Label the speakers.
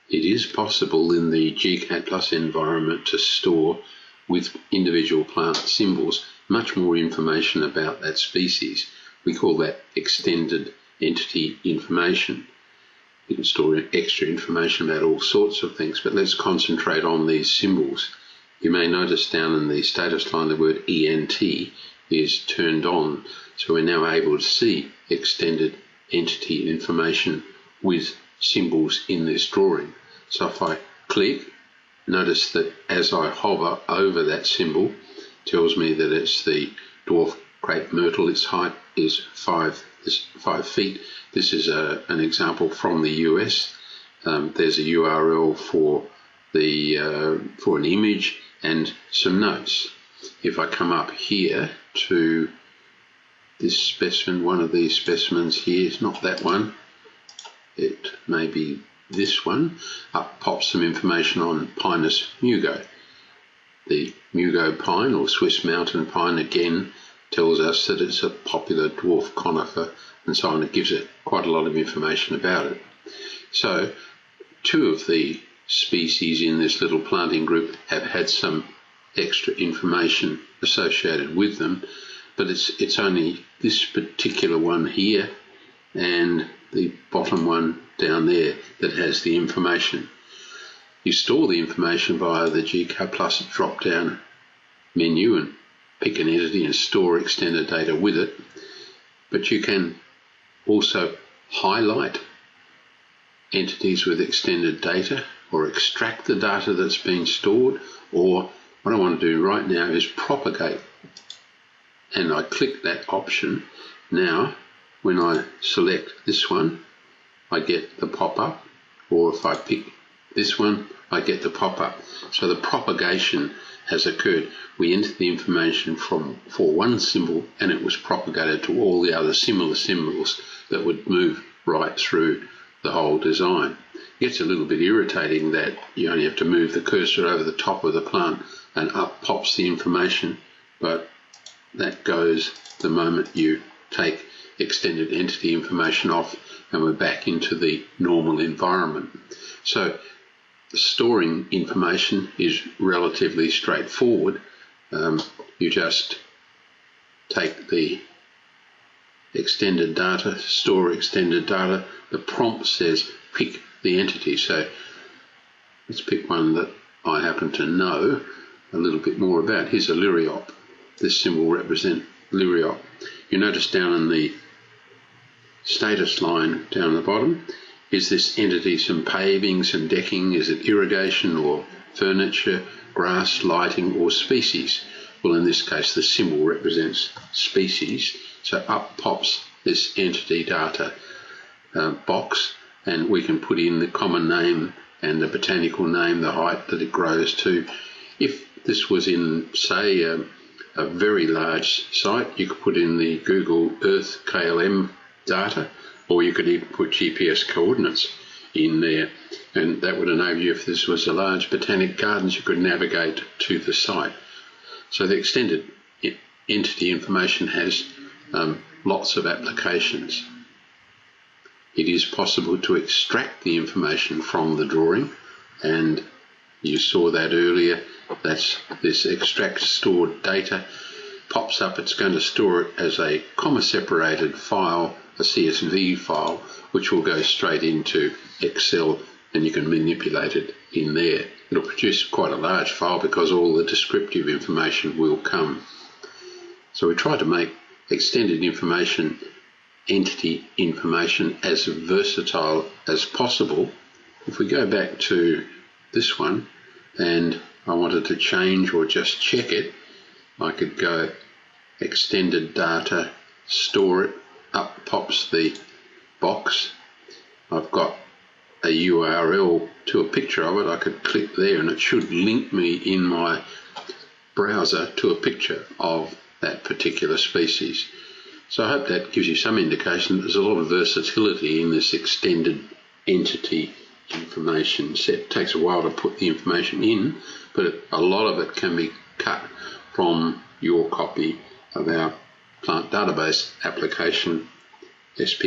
Speaker 1: It is possible in the gCADPlus environment to store with individual plant symbols much more information about that species. We call that extended entity information. You can store extra information about all sorts of things, but let's concentrate on these symbols. You may notice down in the status line the word ENT is turned on, so we're now able to see extended entity information with symbols in this drawing. So if I click, notice that as I hover over that symbol, it tells me that it's the dwarf crepe myrtle. Its height is 5 feet. This is an example from the US. There's a URL for an image and some notes. If I come up here to this specimen, one of these specimens here, it's not that one, it may be this one, up pops some information on Pinus mugo. The mugo pine, or Swiss mountain pine, again tells us that it's a popular dwarf conifer and so on. It gives it quite a lot of information about it. So 2 of the species in this little planting group have had some extra information associated with them, but it's only this particular one here and the bottom one down there that has the information. You store the information via the gCADPlus drop-down menu and pick an entity and store extended data with it, but you can also highlight entities with extended data or extract the data that's been stored, or what I want to do right now is propagate, and I click that option. Now when I select this one, I get the pop-up, or if I pick this one, I get the pop-up. So the propagation has occurred. We entered the information for one symbol and it was propagated to all the other similar symbols that would move right through the whole design. It gets a little bit irritating that you only have to move the cursor over the top of the plant and up pops the information, but that goes the moment you take extended entity information off and we're back into the normal environment. So storing information is relatively straightforward. You just take the extended data, store extended data. The prompt says pick the entity. So let's pick one that I happen to know a little bit more about. Here's a liriop. This symbol represents liriop. You notice down in the status line down the bottom, is this entity some paving, some decking? Is it irrigation or furniture, grass, lighting, or species? Well, in this case the symbol represents species, so up pops this entity data box, and we can put in the common name and the botanical name, the height that it grows to. If this was in, say, a very large site, you could put in the Google Earth KLM data, or you could even put GPS coordinates in there, and that would enable you, if this was a large botanic gardens, you could navigate to the site. So the extended entity information has lots of applications. It is possible to extract the information from the drawing, and you saw that earlier. That's this extract stored data pops up. It's going to store it as a comma-separated file, a CSV file, which will go straight into Excel, and you can manipulate it in there. It'll produce quite a large file because all the descriptive information will come. So we try to make extended information, entity information, as versatile as possible. If we go back to this one and I wanted to change or just check it, I could go extended data, store it, up pops the box. I've got a URL to a picture of it. I could click there and it should link me in my browser to a picture of that particular species. So I hope that gives you some indication that there's a lot of versatility in this extended entity information set. It takes a while to put the information in, but a lot of it can be cut from your copy of our plant database application, SP